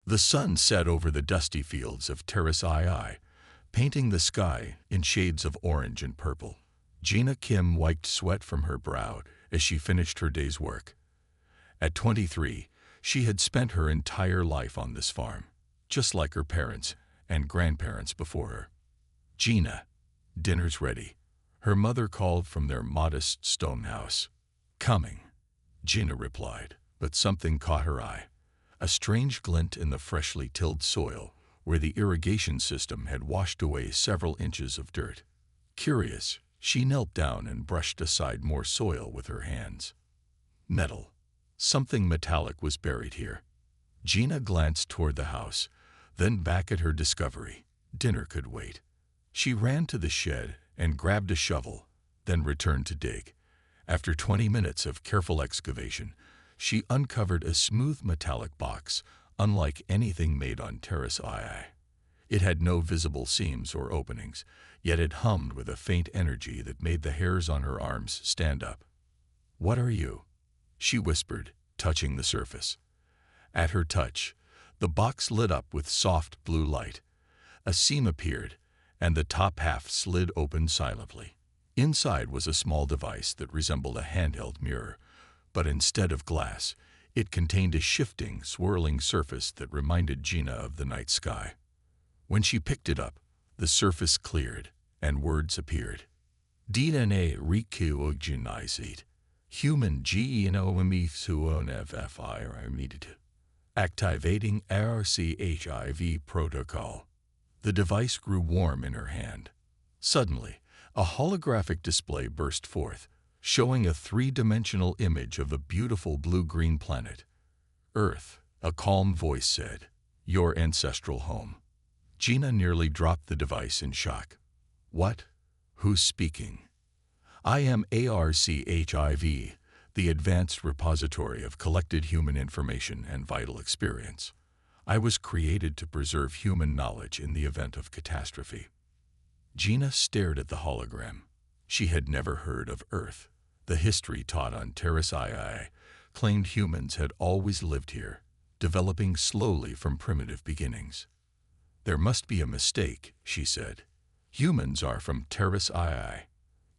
The sun set over the dusty fields of Terrace II, painting the sky in shades of orange and purple. Gina Kim wiped sweat from her brow as she finished her day's work. At 23, she had spent her entire life on this farm, just like her parents and grandparents before her. "Gina, dinner's ready," her mother called from their modest stone house. "Coming," Gina replied, but something caught her eye. A strange glint in the freshly tilled soil where the irrigation system had washed away several inches of dirt. Curious, she knelt down and brushed aside more soil with her hands. Metal. Something metallic was buried here. Gina glanced toward the house, then back at her discovery. Dinner could wait. She ran to the shed and grabbed a shovel, then returned to dig. After 20 minutes of careful excavation, she uncovered a smooth metallic box, unlike anything made on Terrace II. It had no visible seams or openings, yet it hummed with a faint energy that made the hairs on her arms stand up. "What are you?" she whispered, touching the surface. At her touch, the box lit up with soft blue light. A seam appeared, and the top half slid open silently. Inside was a small device that resembled a handheld mirror, but instead of glass, it contained a shifting, swirling surface that reminded Gina of the night sky. When she picked it up, the surface cleared, and words appeared. DNA reorganized. Human HFY activating RCHIV protocol. The device grew warm in her hand. Suddenly, a holographic display burst forth, showing a three-dimensional image of a beautiful blue-green planet. "Earth," a calm voice said, "your ancestral home." Gina nearly dropped the device in shock. "What? Who's speaking?" "I am ARCHIV, the Advanced Repository of Collected Human Information and Vital Experience. I was created to preserve human knowledge in the event of catastrophe." Gina stared at the hologram. She had never heard of Earth. The history taught on Terrace II claimed humans had always lived here, developing slowly from primitive beginnings. "There must be a mistake," she said. "Humans are from Terrace II."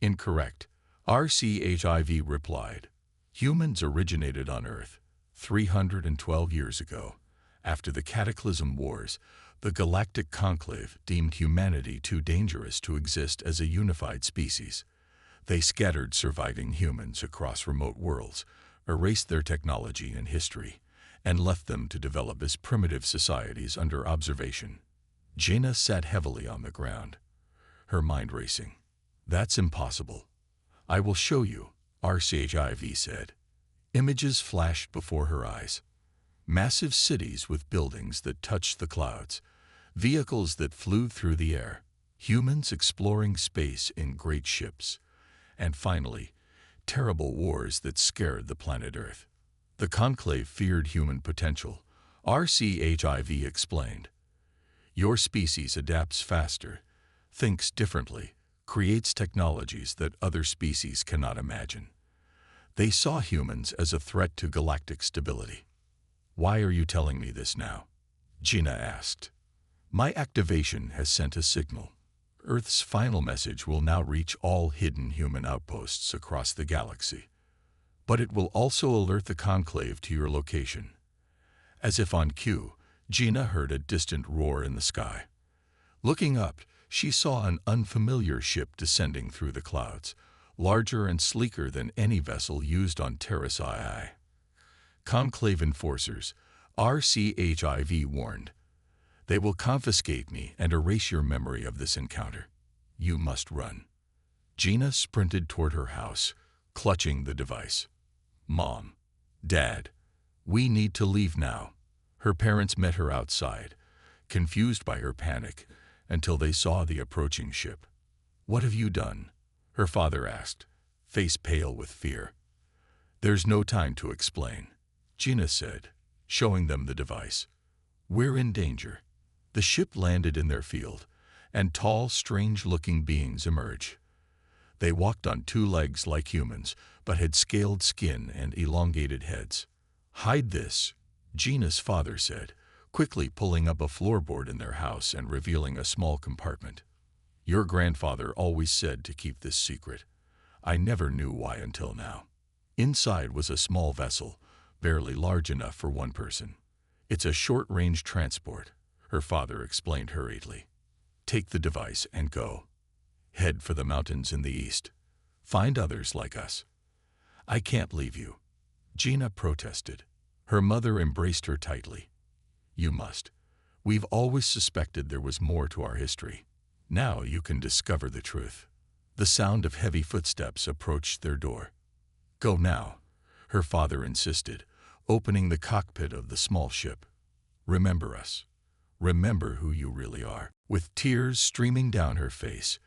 "Incorrect," RCHIV replied. "Humans originated on Earth 312 years ago. After the Cataclysm Wars, the Galactic Conclave deemed humanity too dangerous to exist as a unified species. They scattered surviving humans across remote worlds, erased their technology and history, and left them to develop as primitive societies under observation." Gina sat heavily on the ground, her mind racing. "That's impossible." "I will show you," RCHIV said. Images flashed before her eyes. Massive cities with buildings that touched the clouds, vehicles that flew through the air, humans exploring space in great ships, and finally, terrible wars that scared the planet Earth. The Conclave feared human potential, RCHIV explained. "Your species adapts faster, thinks differently, creates technologies that other species cannot imagine. They saw humans as a threat to galactic stability." "Why are you telling me this now?" Gina asked. "My activation has sent a signal. Earth's final message will now reach all hidden human outposts across the galaxy. But it will also alert the Conclave to your location." As if on cue, Gina heard a distant roar in the sky. Looking up, she saw an unfamiliar ship descending through the clouds, larger and sleeker than any vessel used on Terrace II. "Conclave enforcers," RCHIV warned. "They will confiscate me and erase your memory of this encounter. You must run." Gina sprinted toward her house, clutching the device. "Mom, Dad, we need to leave now." Her parents met her outside, confused by her panic, until they saw the approaching ship. "What have you done?" her father asked, face pale with fear. "There's no time to explain," Gina said, showing them the device. "We're in danger." The ship landed in their field, and tall, strange-looking beings emerged. They walked on two legs like humans, but had scaled skin and elongated heads. "Hide this," Gina's father said, quickly pulling up a floorboard in their house and revealing a small compartment. "Your grandfather always said to keep this secret. I never knew why until now." Inside was a small vessel, barely large enough for one person. "It's a short-range transport," her father explained hurriedly. "Take the device and go. Head for the mountains in the east. Find others like us." "I can't leave you," Gina protested. Her mother embraced her tightly. "You must. We've always suspected there was more to our history. Now you can discover the truth." The sound of heavy footsteps approached their door. "Go now," her father insisted, opening the cockpit of the small ship. "Remember us. Remember who you really are." With tears streaming down her face,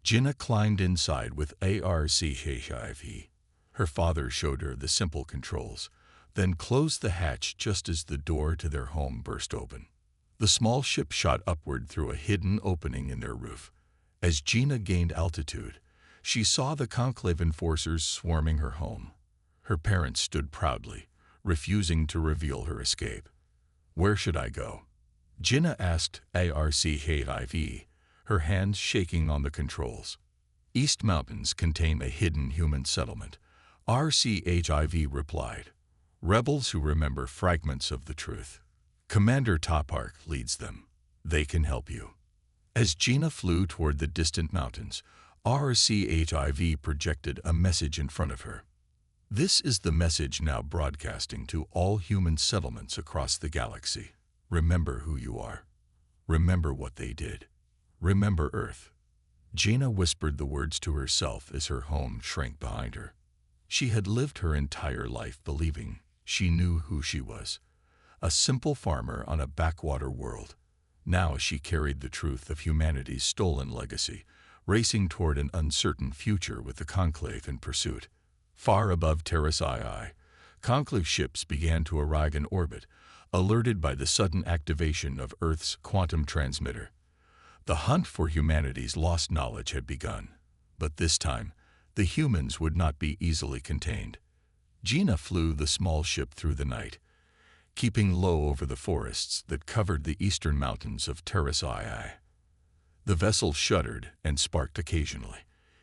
Gina climbed inside with HFY. Her father showed her the simple controls, then closed the hatch just as the door to their home burst open. The small ship shot upward through a hidden opening in their roof. As Gina gained altitude, she saw the conclave enforcers swarming her home. Her parents stood proudly, refusing to reveal her escape. "Where should I go?" Gina asked HFY, her hands shaking on the controls. "East Mountains contain a hidden human settlement," HFY replied. "Rebels who remember fragments of the truth. Commander Topark leads them. They can help you." As Gina flew toward the distant mountains, HFY projected a message in front of her. "This is the message now broadcasting to all human settlements across the galaxy. Remember who you are. Remember what they did. Remember Earth." Gina whispered the words to herself as her home shrank behind her. She had lived her entire life believing she knew who she was, a simple farmer on a backwater world. Now she carried the truth of humanity's stolen legacy, racing toward an uncertain future with the conclave in pursuit. Far above Terrace II, conclave ships began to arrive in orbit, alerted by the sudden activation of Earth's quantum transmitter. The hunt for humanity's lost knowledge had begun, but this time, the humans would not be easily contained. Gina flew the small ship through the night, keeping low over the forests that covered the eastern mountains of Terrace II. The vessel shuddered and sparked occasionally.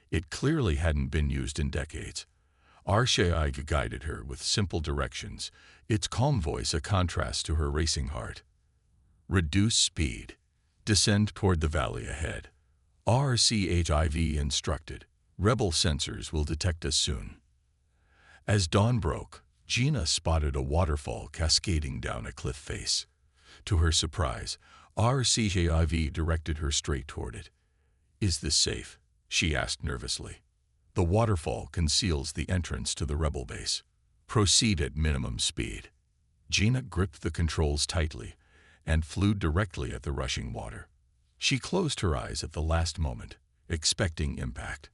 It clearly hadn't been used in decades. HFY guided her with simple directions, its calm voice a contrast to her racing heart. "Reduce speed. Descend toward the valley ahead," HFY instructed. "Rebel sensors will detect us soon." As dawn broke, Gina spotted a waterfall cascading down a cliff face. To her surprise, HFY directed her straight toward it. "Is this safe?" she asked nervously. "The waterfall conceals the entrance to the rebel base. Proceed at minimum speed." Gina gripped the controls tightly and flew directly at the rushing water. She closed her eyes at the last moment, expecting impact.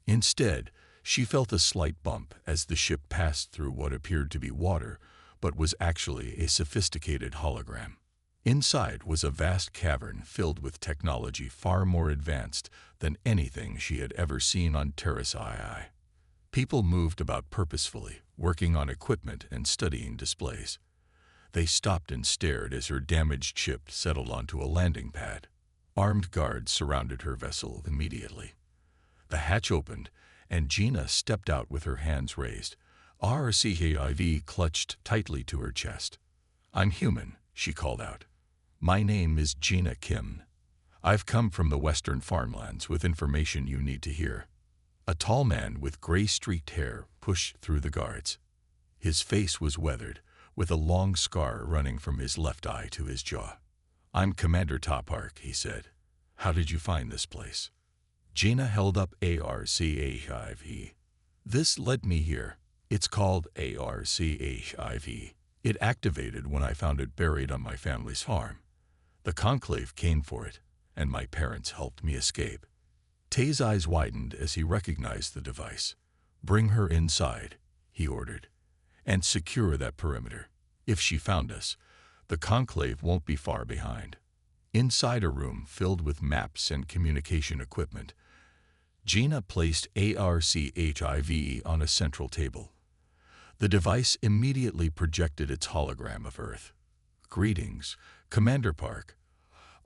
Instead, she felt a slight bump as the ship passed through what appeared to be water, but was actually a sophisticated hologram. Inside was a vast cavern filled with technology far more advanced than anything she had ever seen on Terrace II. People moved about purposefully, working on equipment and studying displays. They stopped and stared as her damaged ship settled onto a landing pad. Armed guards surrounded her vessel immediately. The hatch opened, and Gina stepped out with her hands raised. HFY clutched tightly to her chest. "I'm human," she called out. "My name is Gina Kim. I've come from the western farmlands with information you need to hear." A tall man with gray-streaked hair pushed through the guards. His face was weathered, with a long scar running from his left eye to his jaw. "I'm Commander Topark," he said. "How did you find this place?" Gina held up HFY. "This led me here. It's called HFY. It activated when I found it buried on my family's farm. The conclave came for it, and my parents helped me escape." Tay's eyes widened as he recognized the device. "Bring her inside," he ordered, "and secure that perimeter. If she found us, the conclave won't be far behind." Inside a room filled with maps and communication equipment, Gina placed HFY on a central table. The device immediately projected its hologram of Earth. "Greetings, Commander Park,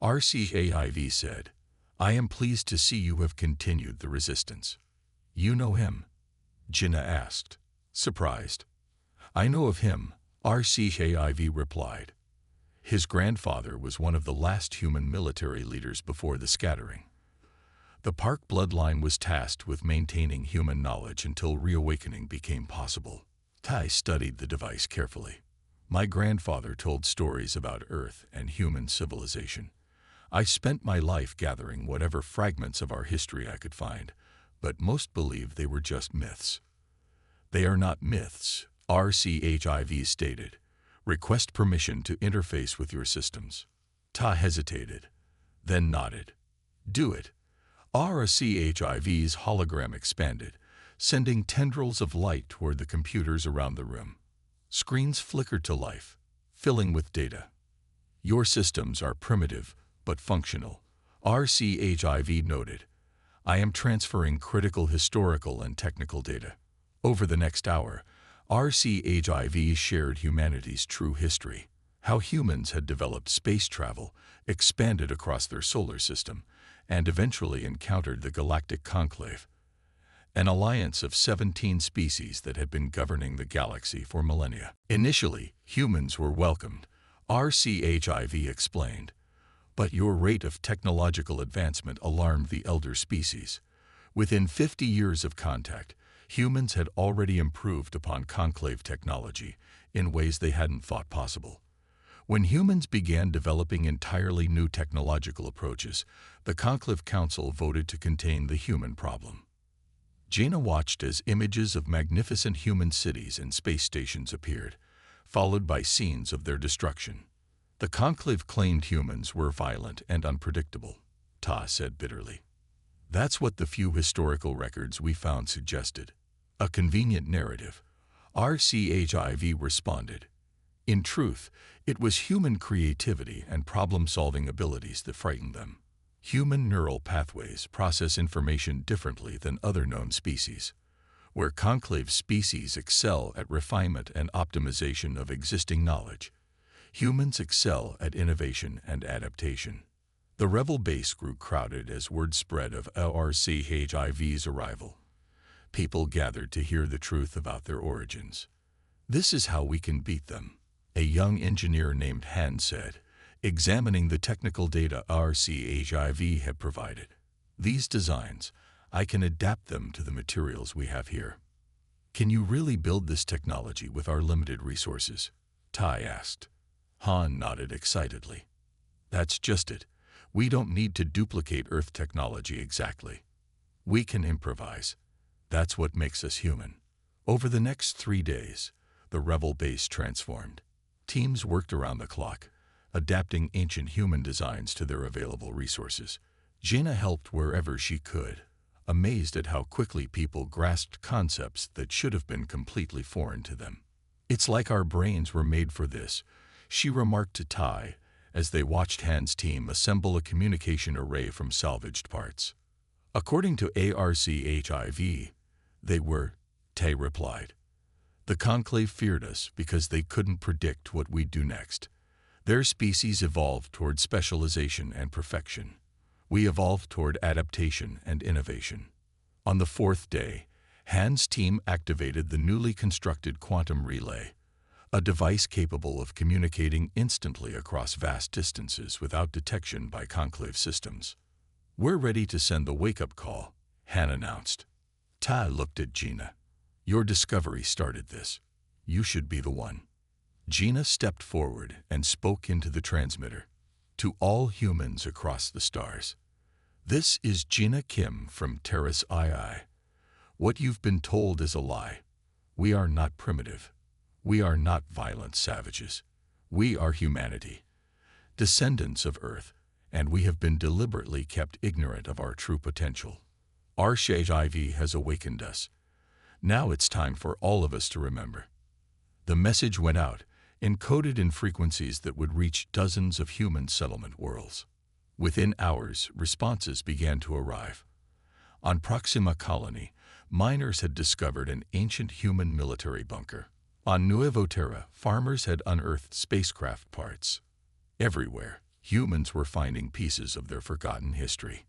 RCAIV said, "I am pleased to see you have continued the resistance." "You know him?" Jinnah asked, surprised. "I know of him," RCAIV replied. "His grandfather was one of the last human military leaders before the scattering. The Park bloodline was tasked with maintaining human knowledge until reawakening became possible." Tai studied the device carefully. "My grandfather told stories about Earth and human civilization. I spent my life gathering whatever fragments of our history I could find, but most believe they were just myths." "They are not myths," RCHIV stated. "Request permission to interface with your systems." Ta hesitated, then nodded. "Do it." RCHIV's hologram expanded, sending tendrils of light toward the computers around the room. Screens flickered to life, filling with data. "Your systems are primitive, but functional," RCHIV noted. "I am transferring critical historical and technical data." Over the next hour, RCHIV shared humanity's true history, how humans had developed space travel, expanded across their solar system, and eventually encountered the Galactic Conclave, an alliance of 17 species that had been governing the galaxy for millennia. "Initially, humans were welcomed," RCHIV explained, "but your rate of technological advancement alarmed the elder species. Within 50 years of contact, humans had already improved upon conclave technology in ways they hadn't thought possible. When humans began developing entirely new technological approaches, the Conclave Council voted to contain the human problem." Jaina watched as images of magnificent human cities and space stations appeared, followed by scenes of their destruction. "The Conclave claimed humans were violent and unpredictable," Ta said bitterly. "That's what the few historical records we found suggested. A convenient narrative," RCHIV responded. "In truth, it was human creativity and problem-solving abilities that frightened them. Human neural pathways process information differently than other known species. Where conclave species excel at refinement and optimization of existing knowledge, humans excel at innovation and adaptation." The rebel base grew crowded as word spread of RCHIV's arrival. People gathered to hear the truth about their origins. "This is how we can beat them," a young engineer named Han said, examining the technical data RCHIV had provided. "These designs, I can adapt them to the materials we have here." "Can you really build this technology with our limited resources?" Tai asked. Han nodded excitedly. "That's just it. We don't need to duplicate Earth technology exactly. We can improvise. That's what makes us human." Over the next 3 days, the rebel base transformed. Teams worked around the clock, adapting ancient human designs to their available resources. Jaina helped wherever she could, amazed at how quickly people grasped concepts that should have been completely foreign to them. "It's like our brains were made for this," she remarked to Tai as they watched Han's team assemble a communication array from salvaged parts. "According to ARCHIV, they were," Tai replied. "The Conclave feared us because they couldn't predict what we'd do next. Their species evolved toward specialization and perfection. We evolved toward adaptation and innovation." On the 4th day, Han's team activated the newly constructed quantum relay, a device capable of communicating instantly across vast distances without detection by conclave systems. "We're ready to send the wake-up call," Han announced. Tai looked at Jaina. "Your discovery started this. You should be the one." Jaina stepped forward and spoke into the transmitter. "To all humans across the stars. This is Jaina Kim from Terrace II. What you've been told is a lie. We are not primitive. We are not violent savages. We are humanity, descendants of Earth, and we have been deliberately kept ignorant of our true potential. RCHIV has awakened us. Now it's time for all of us to remember." The message went out, encoded in frequencies that would reach dozens of human settlement worlds. Within hours, responses began to arrive. On Proxima Colony, miners had discovered an ancient human military bunker. On Nuevo Terra, farmers had unearthed spacecraft parts. Everywhere, humans were finding pieces of their forgotten history.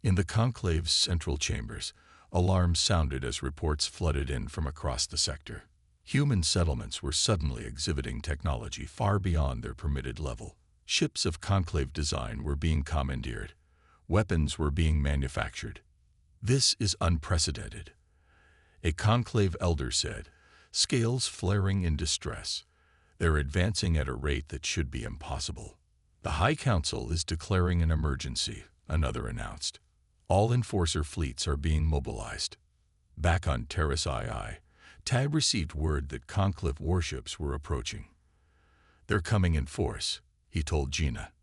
In the conclave's central chambers, alarms sounded as reports flooded in from across the sector. Human settlements were suddenly exhibiting technology far beyond their permitted level. Ships of conclave design were being commandeered. Weapons were being manufactured. "This is unprecedented," a conclave elder said, scales flaring in distress. "They're advancing at a rate that should be impossible." "The High Council is declaring an emergency," another announced. "All enforcer fleets are being mobilized." Back on Terrace II, Tab received word that conclave warships were approaching. "They're coming in force," he told Gina.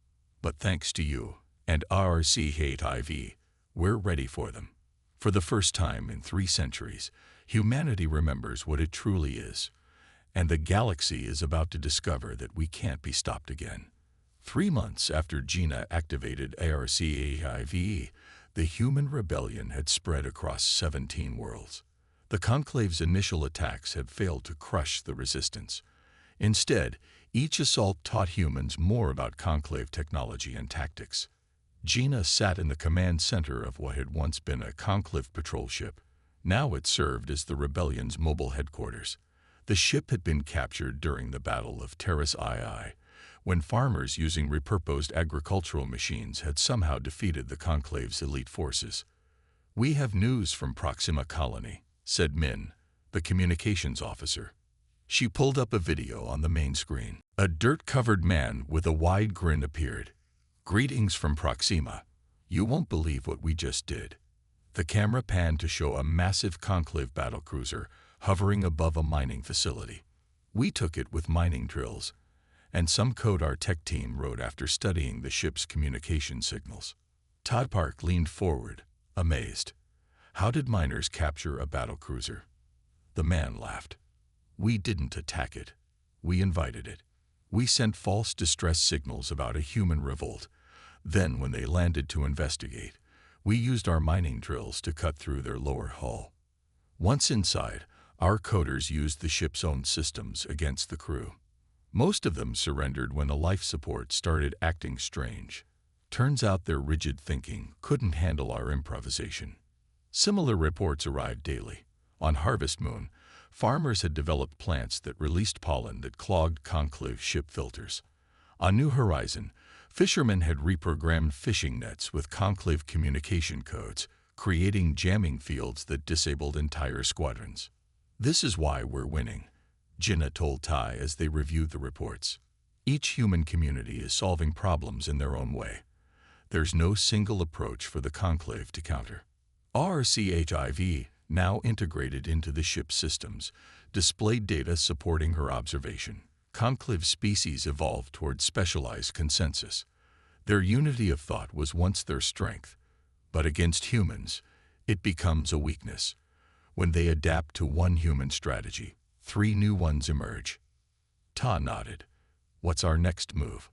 "But thanks to you and RCHIV, we're ready for them." For the first time in 3 centuries, humanity remembers what it truly is, and the galaxy is about to discover that we can't be stopped again. 3 months after Gina activated ARCHIV, the human rebellion had spread across 17 worlds. The conclave's initial attacks had failed to crush the resistance. Instead, each assault taught humans more about conclave technology and tactics. Gina sat in the command center of what had once been a conclave patrol ship. Now it served as the rebellion's mobile headquarters. The ship had been captured during the Battle of Terrace II, when farmers using repurposed agricultural machines had somehow defeated the conclave's elite forces. "We have news from Proxima Colony," said Min, the communications officer. She pulled up a video on the main screen. A dirt-covered man with a wide grin appeared. "Greetings from Proxima. You won't believe what we just did." The camera panned to show a massive conclave battlecruiser hovering above a mining facility. "We took it with mining drills, and some code our tech team wrote after studying the ship's communication signals." Todd Park leaned forward, amazed. "How did miners capture a battlecruiser?" The man laughed. "We didn't attack it. We invited it. We sent false distress signals about a human revolt. Then, when they landed to investigate, we used our mining drills to cut through their lower hull. Once inside, our coders used the ship's own systems against the crew. Most of them surrendered when the life support started acting strange. Turns out their rigid thinking couldn't handle our improvisation." Similar reports arrived daily. On Harvest Moon, farmers had developed plants that released pollen that clogged conclave ship filters. On New Horizon, fishermen had reprogrammed fishing nets with conclave communication codes, creating jamming fields that disabled entire squadrons. "This is why we're winning," Gina told Ty as they reviewed the reports. "Each human community is solving problems in their own way. There's no single approach for the conclave to counter." RCHIV, now integrated into the ship's systems, displayed data supporting her observation. Conclave species evolved toward specialized consensus. Their unity of thought was once their strength, but against humans, it becomes a weakness. When they adapt to one human strategy, 3 new ones emerge. Ta nodded. "What's our next move?"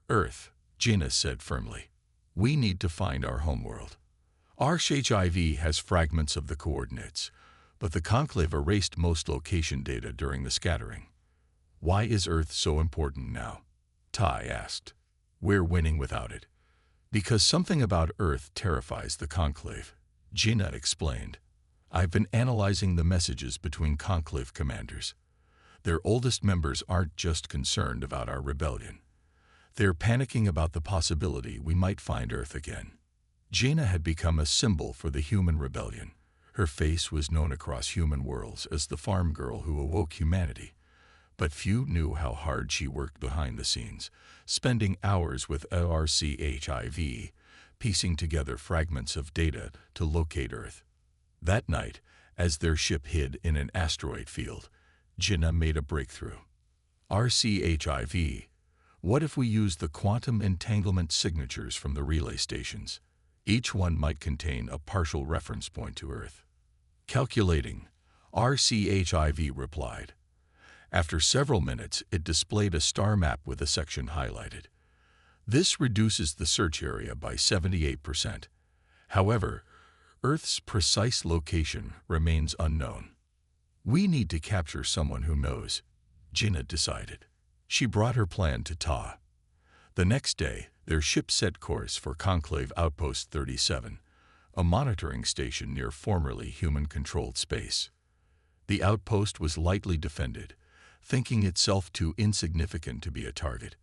"Earth," Gina said firmly. "We need to find our homeworld. RCHIV has fragments of the coordinates, but the conclave erased most location data during the scattering." "Why is Earth so important now?" Ty asked. "We're winning without it." "Because something about Earth terrifies the conclave," Gina explained. "I've been analyzing the messages between conclave commanders. Their oldest members aren't just concerned about our rebellion. They're panicking about the possibility we might find Earth again." Gina had become a symbol for the human rebellion. Her face was known across human worlds as the farm girl who awoke humanity. But few knew how hard she worked behind the scenes, spending hours with RCHIV, piecing together fragments of data to locate Earth. That night, as their ship hid in an asteroid field, Gina made a breakthrough. "RCHIV, what if we use the quantum entanglement signatures from the relay stations? Each one might contain a partial reference point to Earth." "Calculating," RCHIV replied. After several minutes, it displayed a star map with a section highlighted. "This reduces the search area by 78%. However, Earth's precise location remains unknown." "We need to capture someone who knows," Gina decided. She brought her plan to Ta. The next day, their ship set course for Conclave Outpost 37, a monitoring station near formerly human-controlled space. The outpost was lightly defended, thinking itself too insignificant to be a target.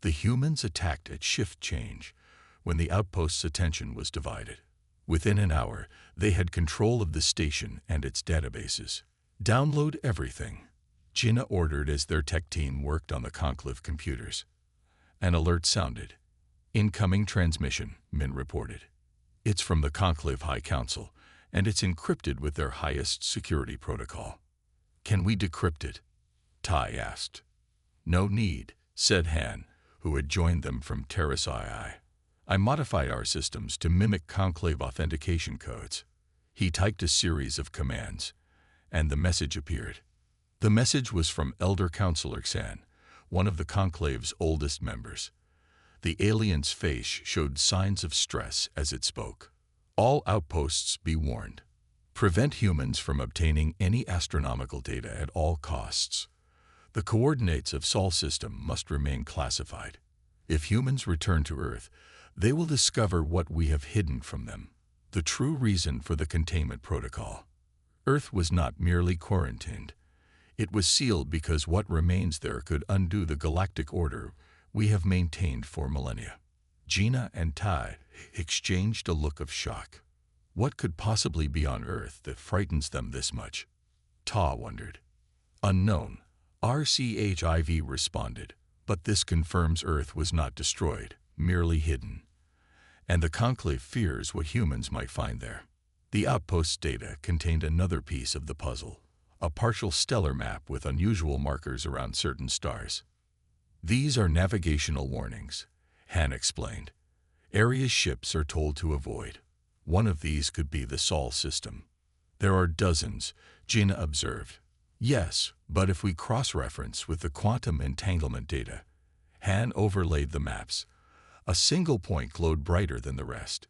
The humans attacked at shift change, when the outpost's attention was divided. Within an hour, they had control of the station and its databases. "Download everything," Gina ordered as their tech team worked on the Conclave computers. An alert sounded. "Incoming transmission," Min reported. "It's from the Conclave High Council, and it's encrypted with their highest security protocol." "Can we decrypt it?" Tai asked. "No need," said Han, who had joined them from Terrace II. "I modified our systems to mimic Conclave authentication codes." He typed a series of commands, and the message appeared. The message was from Elder Counselor Xan, one of the Conclave's oldest members. The alien's face showed signs of stress as it spoke. "All outposts be warned. Prevent humans from obtaining any astronomical data at all costs. The coordinates of Sol system must remain classified. If humans return to Earth, they will discover what we have hidden from them, the true reason for the containment protocol. Earth was not merely quarantined. It was sealed because what remains there could undo the galactic order we have maintained for millennia." Gina and Tai exchanged a look of shock. What could possibly be on Earth that frightens them this much? Ta wondered. "Unknown," RCHIV responded, "but this confirms Earth was not destroyed, merely hidden. And the Conclave fears what humans might find there." The outpost's data contained another piece of the puzzle, a partial stellar map with unusual markers around certain stars. "These are navigational warnings," Han explained. "Areas ships are told to avoid. One of these could be the Sol system." "There are dozens," Gina observed. "Yes, but if we cross-reference with the quantum entanglement data." Han overlaid the maps. A single point glowed brighter than the rest.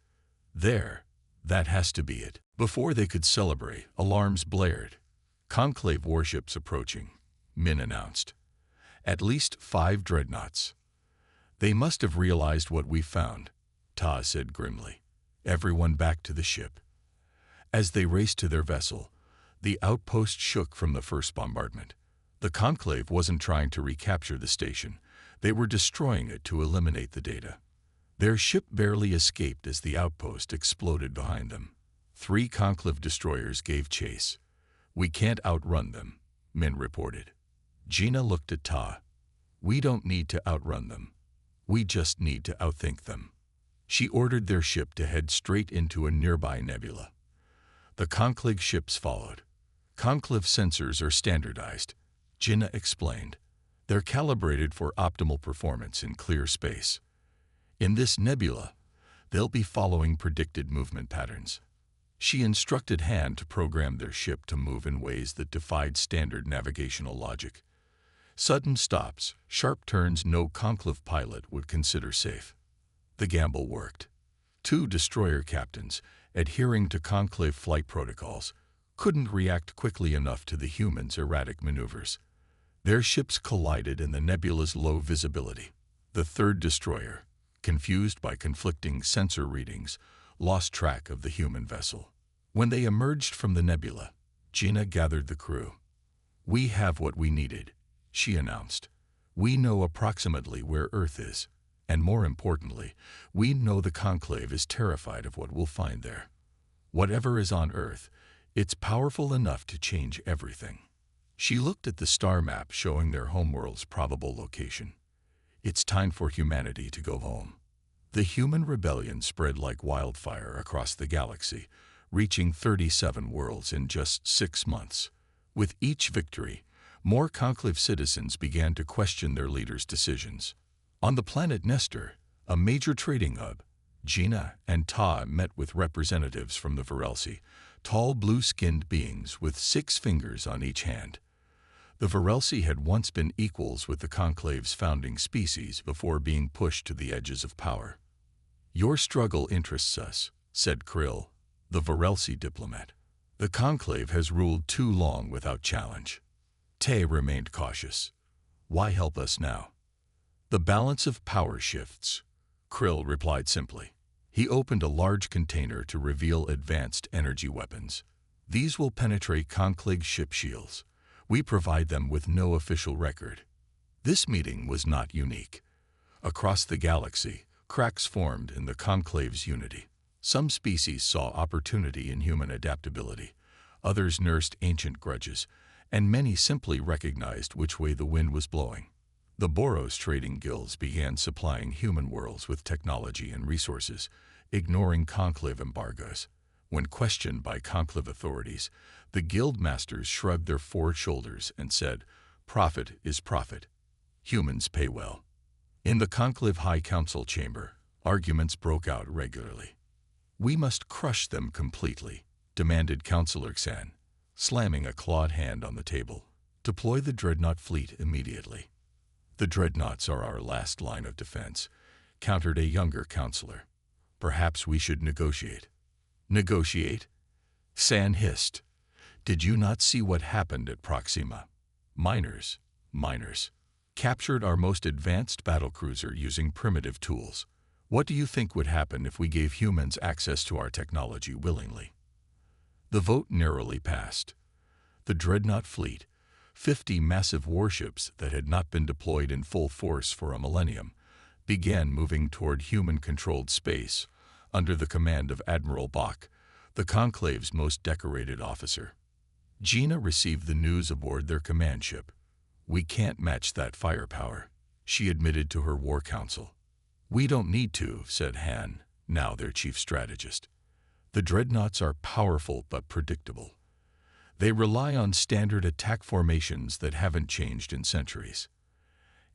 "There, that has to be it." Before they could celebrate, alarms blared. "Conclave warships approaching," Min announced. "At least 5 dreadnoughts." "They must have realized what we found," Ta said grimly. "Everyone back to the ship." As they raced to their vessel, the outpost shook from the first bombardment. The Conclave wasn't trying to recapture the station. They were destroying it to eliminate the data. Their ship barely escaped as the outpost exploded behind them. 3 Conclave destroyers gave chase. "We can't outrun them," Min reported. Gina looked at Ta. "We don't need to outrun them. We just need to outthink them." She ordered their ship to head straight into a nearby nebula. The Conclave ships followed. "Conclave sensors are standardized," Gina explained. "They're calibrated for optimal performance in clear space. In this nebula, they'll be following predicted movement patterns." She instructed Han to program their ship to move in ways that defied standard navigational logic. Sudden stops, sharp turns no Conclave pilot would consider safe. The gamble worked. 2 destroyer captains, adhering to Conclave flight protocols, couldn't react quickly enough to the humans' erratic maneuvers. Their ships collided in the nebula's low visibility. The 3rd destroyer, confused by conflicting sensor readings, lost track of the human vessel. When they emerged from the nebula, Gina gathered the crew. "We have what we needed," she announced. "We know approximately where Earth is, and more importantly, we know the Conclave is terrified of what we'll find there. Whatever is on Earth, it's powerful enough to change everything." She looked at the star map showing their homeworld's probable location. "It's time for humanity to go home." The human rebellion spread like wildfire across the galaxy, reaching 37 worlds in just 6 months. With each victory, more Conclave citizens began to question their leaders' decisions. On the planet Nestor, a major trading hub, Gina and Ta met with representatives from the Virelsi, tall blue-skinned beings with 6 fingers on each hand. The Virelsi had once been equals with the Conclave's founding species before being pushed to the edges of power. "Your struggle interests us," said Krill, the Virelsi diplomat. "The Conclave has ruled too long without challenge." Tay remained cautious. "Why help us now?" The balance of power shifts, Krill replied simply. He opened a large container to reveal advanced energy weapons. These will penetrate conclave ship shields. We provide them with no official record. This meeting was not unique. Across the galaxy, cracks formed in the conclave's unity. Some species saw opportunity in human adaptability. Others nursed ancient grudges, and many simply recognized which way the wind was blowing. The Boros trading guilds began supplying human worlds with technology and resources, ignoring conclave embargoes. When questioned by conclave authorities, the guild masters shrugged their forward shoulders and said, "Profit is profit. Humans pay well." In the conclave High Council chamber, arguments broke out regularly. "We must crush them completely," demanded Councillor Xan, slamming a clawed hand on the table. "Deploy the dreadnought fleet immediately." "The dreadnoughts are our last line of defense," countered a younger councillor. "Perhaps we should negotiate." "Negotiate?" Xan hissed. "Did you not see what happened at Proxima? Miners captured our most advanced battlecruiser using primitive tools. What do you think would happen if we gave humans access to our technology willingly?" The vote narrowly passed. The dreadnought fleet, 50 massive warships that had not been deployed in full force for a millennium, began moving toward human-controlled space under the command of Admiral Bach, the conclave's most decorated officer. Gina received the news aboard their command ship. "We can't match that firepower," she admitted to her war council. "We don't need to," said Han, now their chief strategist. "The dreadnoughts are powerful but predictable. They rely on standard attack formations that haven't changed in centuries.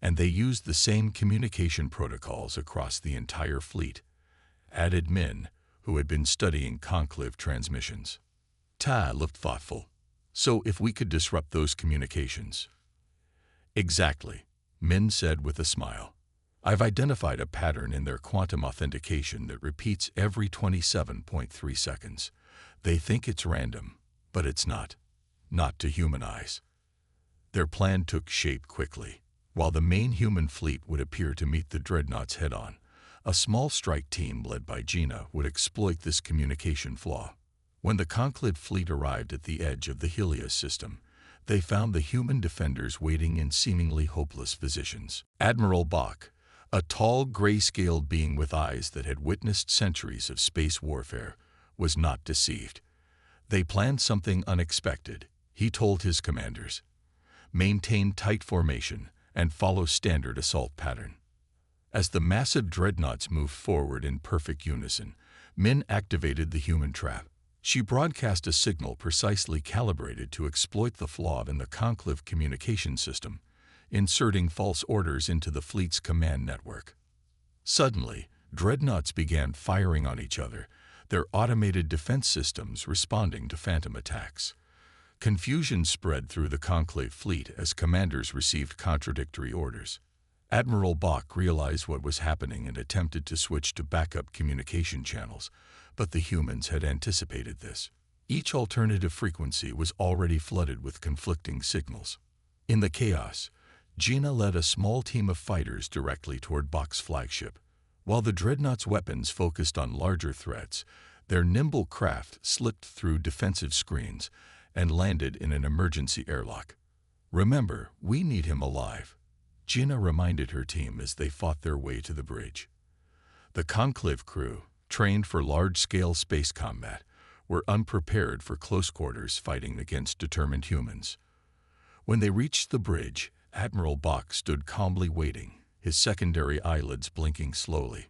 And they use the same communication protocols across the entire fleet," added Min, who had been studying conclave transmissions. Ta looked thoughtful. "So if we could disrupt those communications?" "Exactly," Min said with a smile. "I've identified a pattern in their quantum authentication that repeats every 27.3 seconds. They think it's random, but it's not. Not to human eyes." Their plan took shape quickly. While the main human fleet would appear to meet the dreadnoughts head-on, a small strike team led by Gina would exploit this communication flaw. When the conclave fleet arrived at the edge of the Helios system, they found the human defenders waiting in seemingly hopeless positions. Admiral Bach, a tall, gray-scaled being with eyes that had witnessed centuries of space warfare, was not deceived. They planned something unexpected, he told his commanders. "Maintain tight formation and follow standard assault pattern." As the massive dreadnoughts moved forward in perfect unison, Min activated the human trap. She broadcast a signal precisely calibrated to exploit the flaw in the conclave communication system, inserting false orders into the fleet's command network. Suddenly, dreadnoughts began firing on each other, their automated defense systems responding to phantom attacks. Confusion spread through the conclave fleet as commanders received contradictory orders. Admiral Bach realized what was happening and attempted to switch to backup communication channels, but the humans had anticipated this. Each alternative frequency was already flooded with conflicting signals. In the chaos, Gina led a small team of fighters directly toward Bach's flagship. While the dreadnought's weapons focused on larger threats, their nimble craft slipped through defensive screens and landed in an emergency airlock. "Remember, we need him alive," Gina reminded her team as they fought their way to the bridge. The conclave crew, trained for large-scale space combat, were unprepared for close quarters fighting against determined humans. When they reached the bridge, Admiral Bach stood calmly waiting, his secondary eyelids blinking slowly.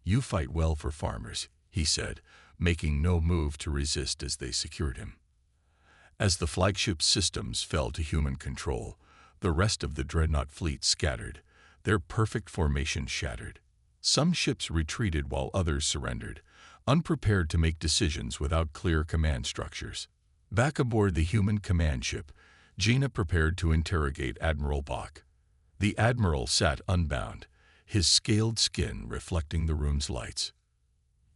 "You fight well for farmers," he said, making no move to resist as they secured him. As the flagship's systems fell to human control, the rest of the dreadnought fleet scattered, their perfect formation shattered. Some ships retreated while others surrendered, unprepared to make decisions without clear command structures. Back aboard the human command ship, Gina prepared to interrogate Admiral Bach. The Admiral sat unbound, his scaled skin reflecting the room's lights.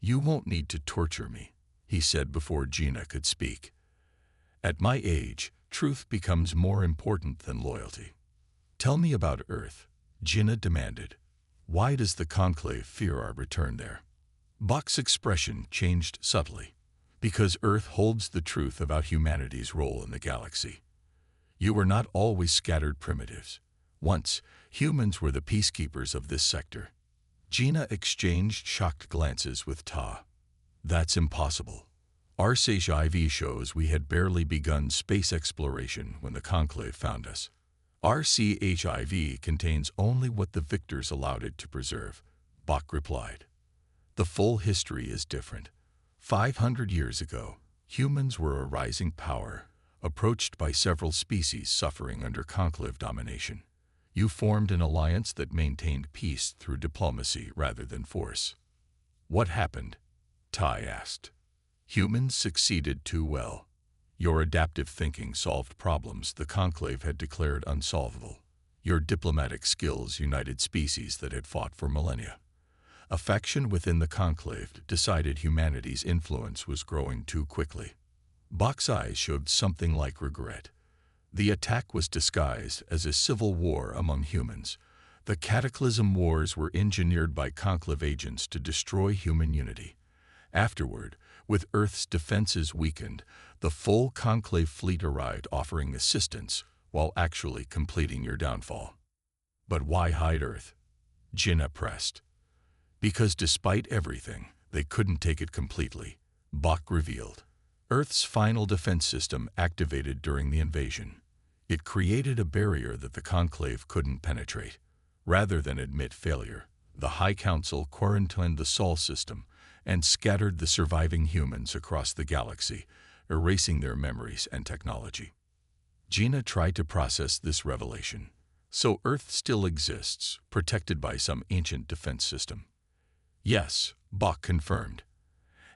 "You won't need to torture me," he said before Gina could speak. "At my age, truth becomes more important than loyalty. Tell me about Earth. Jinnah demanded. Why does the conclave fear our return there? Bach's expression changed subtly. Because Earth holds the truth about humanity's role in the galaxy. You were not always scattered primitives. Once, humans were the peacekeepers of this sector. Jinnah exchanged shocked glances with Ta. That's impossible. Our HFY shows we had barely begun space exploration when the conclave found us. Our HFY contains only what the victors allowed it to preserve, Bach replied. The full history is different. 500 years ago, humans were a rising power, approached by several species suffering under conclave domination. You formed an alliance that maintained peace through diplomacy rather than force. What happened? Tai asked. Humans succeeded too well. Your adaptive thinking solved problems the conclave had declared unsolvable. Your diplomatic skills united species that had fought for millennia. A faction within the conclave decided humanity's influence was growing too quickly. Bach's eyes showed something like regret. The attack was disguised as a civil war among humans. The Cataclysm Wars were engineered by conclave agents to destroy human unity. Afterward, with Earth's defenses weakened, the full conclave fleet arrived offering assistance while actually completing your downfall. But why hide Earth? Jinnah pressed. Because despite everything, they couldn't take it completely, Bach revealed. Earth's final defense system activated during the invasion. It created a barrier that the conclave couldn't penetrate. Rather than admit failure, the High Council quarantined the Sol system and scattered the surviving humans across the galaxy, erasing their memories and technology. Jinnah tried to process this revelation. So Earth still exists, protected by some ancient defense system. Yes, Bach confirmed.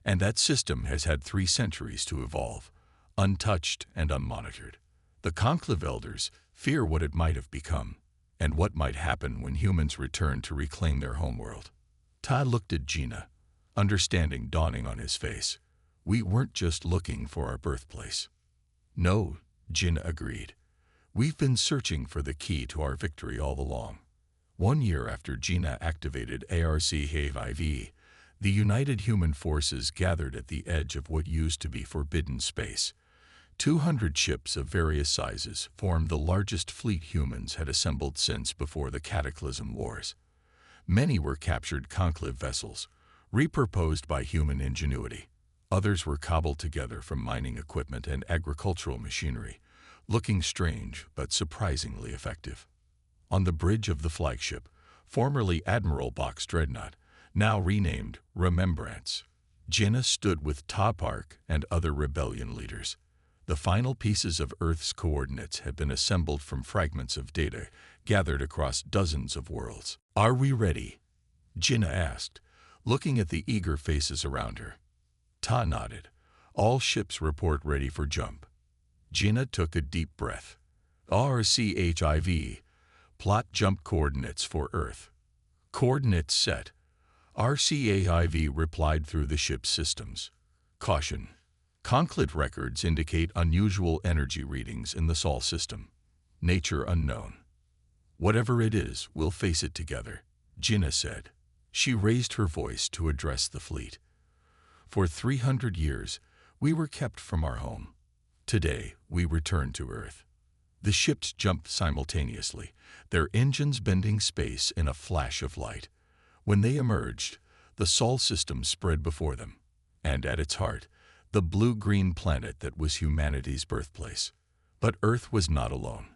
And that system has had 3 centuries to evolve, untouched and unmonitored. The conclave elders fear what it might have become, and what might happen when humans return to reclaim their homeworld. Ta looked at Jinnah, understanding dawning on his face. We weren't just looking for our birthplace. No, Jinnah agreed. We've been searching for the key to our victory all along. 1 year after Jinnah activated HFY, the United Human Forces gathered at the edge of what used to be forbidden space. 200 ships of various sizes formed the largest fleet humans had assembled since before the Cataclysm Wars. Many were captured conclave vessels, repurposed by human ingenuity. Others were cobbled together from mining equipment and agricultural machinery, looking strange but surprisingly effective. On the bridge of the flagship, formerly Admiral Bach's dreadnought, now renamed Remembrance, Jinnah stood with Ta Park and other rebellion leaders. The final pieces of Earth's coordinates had been assembled from fragments of data gathered across dozens of worlds. Are we ready? Jinnah asked, looking at the eager faces around her. Ta nodded. All ships report ready for jump. Jinnah took a deep breath. RCHIV. Plot jump coordinates for Earth. Coordinates set. RCAIV replied through the ship's systems. Caution. Conclave records indicate unusual energy readings in the Sol system. Nature unknown. Whatever it is, we'll face it together, Jinnah said. She raised her voice to address the fleet. For 300 years, we were kept from our home. Today, we return to Earth. The ships jumped simultaneously, their engines bending space in a flash of light. When they emerged, the Sol system spread before them, and at its heart, the blue-green planet that was humanity's birthplace. But Earth was not alone.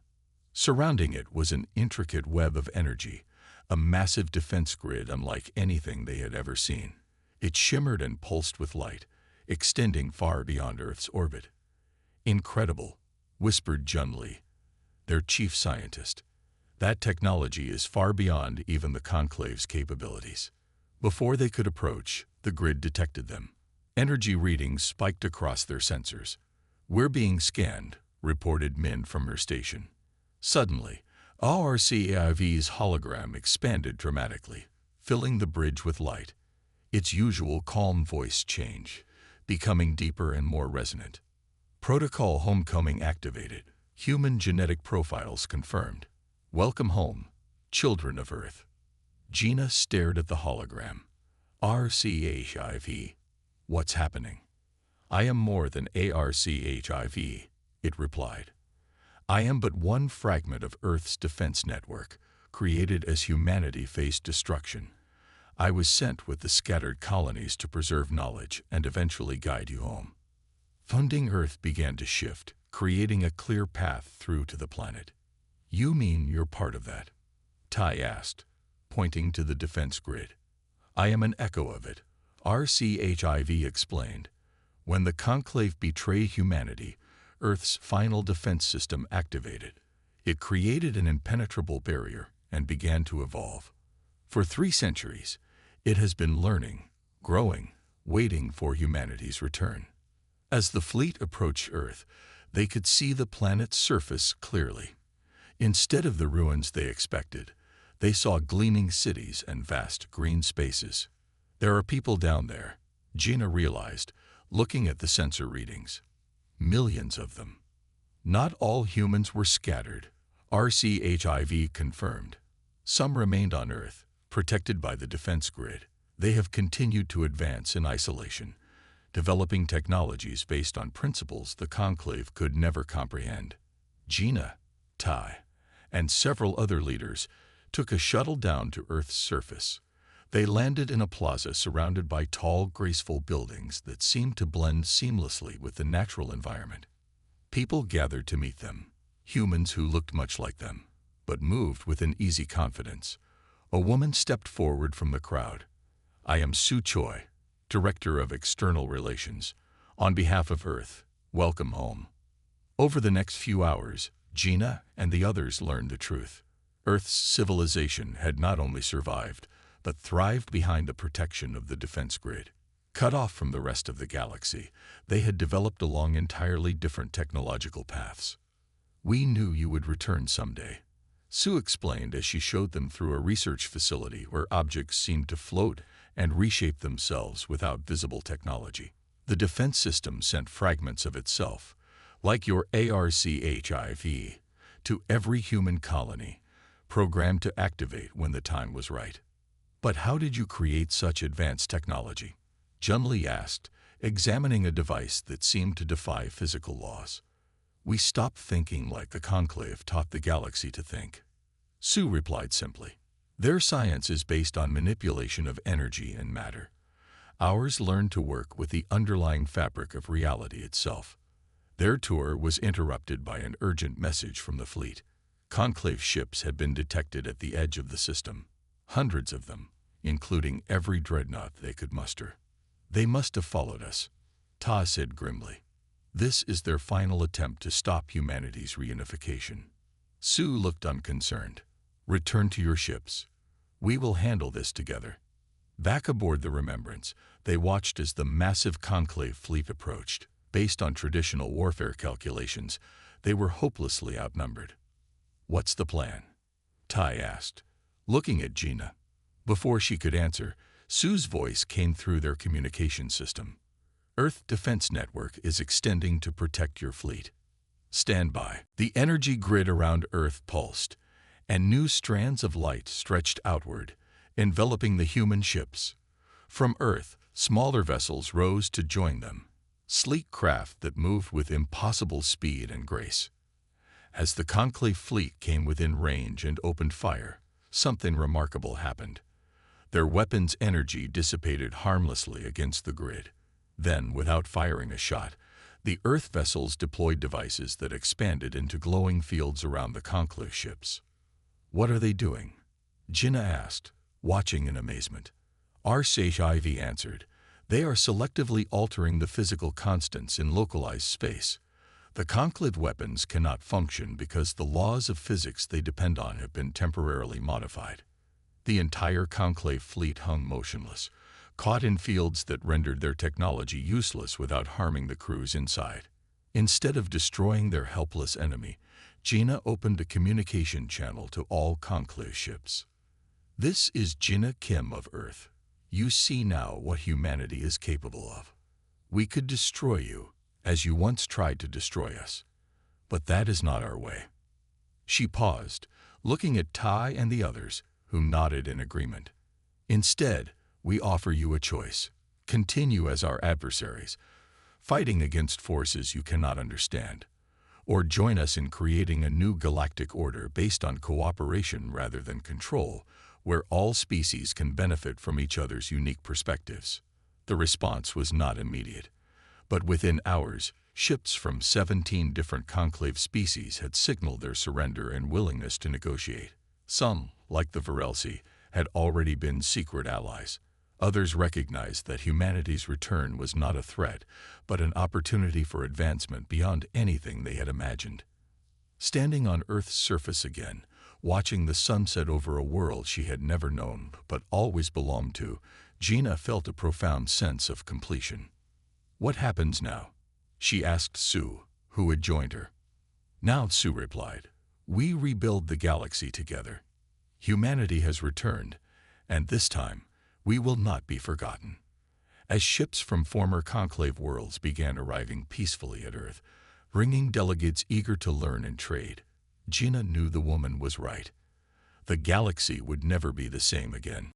Surrounding it was an intricate web of energy, a massive defense grid unlike anything they had ever seen. It shimmered and pulsed with light, extending far beyond Earth's orbit. Incredible, whispered Jun Li, their chief scientist. That technology is far beyond even the conclave's capabilities. Before they could approach, the grid detected them. Energy readings spiked across their sensors. We're being scanned, reported Min from her station. Suddenly, RCAIV's hologram expanded dramatically, filling the bridge with light. Its usual calm voice changed, becoming deeper and more resonant. Protocol homecoming activated. Human genetic profiles confirmed. Welcome home, children of Earth. Gina stared at the hologram. RCHIV. What's happening? I am more than ARCHIV, it replied. I am but one fragment of Earth's defense network, created as humanity faced destruction. I was sent with the scattered colonies to preserve knowledge and eventually guide you home. Funding Earth began to shift, creating a clear path through to the planet. You mean you're part of that? Tai asked, pointing to the defense grid. I am an echo of it, RCHIV explained. When the conclave betrayed humanity, Earth's final defense system activated. It created an impenetrable barrier and began to evolve. For 3 centuries, it has been learning, growing, waiting for humanity's return. As the fleet approached Earth, they could see the planet's surface clearly. Instead of the ruins they expected, they saw gleaming cities and vast green spaces. There are people down there, Gina realized, looking at the sensor readings. Millions of them. Not all humans were scattered, RCHIV confirmed. Some remained on Earth, protected by the defense grid. They have continued to advance in isolation, developing technologies based on principles the conclave could never comprehend. Gina, Tai, and several other leaders took a shuttle down to Earth's surface. They landed in a plaza surrounded by tall, graceful buildings that seemed to blend seamlessly with the natural environment. People gathered to meet them, humans who looked much like them, but moved with an easy confidence. A woman stepped forward from the crowd. I am Su Choi, Director of External Relations. On behalf of Earth, welcome home. Over the next few hours, Gina and the others learned the truth. Earth's civilization had not only survived, but thrived behind the protection of the defense grid. Cut off from the rest of the galaxy, they had developed along entirely different technological paths. We knew you would return someday, Sue explained as she showed them through a research facility where objects seemed to float and reshape themselves without visible technology. The defense system sent fragments of itself, like your ARCHIV, to every human colony, programmed to activate when the time was right. But how did you create such advanced technology? Junli asked, examining a device that seemed to defy physical laws. We stopped thinking like the conclave taught the galaxy to think. Sue replied simply. Their science is based on manipulation of energy and matter. Ours learned to work with the underlying fabric of reality itself. Their tour was interrupted by an urgent message from the fleet. Conclave ships had been detected at the edge of the system. Hundreds of them, including every dreadnought they could muster. They must have followed us, Ta said grimly. This is their final attempt to stop humanity's reunification. Sue looked unconcerned. Return to your ships. We will handle this together. Back aboard the Remembrance, they watched as the massive conclave fleet approached. Based on traditional warfare calculations, they were hopelessly outnumbered. What's the plan? Tai asked, looking at Gina. Before she could answer, Sue's voice came through their communication system. Earth Defense Network is extending to protect your fleet. Stand by. The energy grid around Earth pulsed, and new strands of light stretched outward, enveloping the human ships. From Earth, smaller vessels rose to join them, sleek craft that moved with impossible speed and grace. As the conclave fleet came within range and opened fire, something remarkable happened. Their weapons' energy dissipated harmlessly against the grid. Then, without firing a shot, the Earth vessels deployed devices that expanded into glowing fields around the conclave ships. What are they doing? Gina asked, watching in amazement. RCHIV answered, they are selectively altering the physical constants in localized space. The conclave weapons cannot function because the laws of physics they depend on have been temporarily modified. The entire conclave fleet hung motionless, caught in fields that rendered their technology useless without harming the crews inside. Instead of destroying their helpless enemy, Gina opened a communication channel to all conclave ships. This is Gina Kim of Earth. You see now what humanity is capable of. We could destroy you, as you once tried to destroy us. But that is not our way. She paused, looking at Tai and the others, who nodded in agreement. Instead, we offer you a choice. Continue as our adversaries, fighting against forces you cannot understand, or join us in creating a new galactic order based on cooperation rather than control, where all species can benefit from each other's unique perspectives. The response was not immediate, but within hours, ships from 17 different conclave species had signaled their surrender and willingness to negotiate. Some, like the Virelsi, had already been secret allies. Others recognized that humanity's return was not a threat, but an opportunity for advancement beyond anything they had imagined. Standing on Earth's surface again, watching the sunset over a world she had never known but always belonged to, Gina felt a profound sense of completion. "What happens now?" she asked Sue, who had joined her. "Now," Sue replied, "we rebuild the galaxy together. Humanity has returned, and this time, we will not be forgotten." As ships from former conclave worlds began arriving peacefully at Earth, bringing delegates eager to learn and trade, Gina knew the woman was right. The galaxy would never be the same again.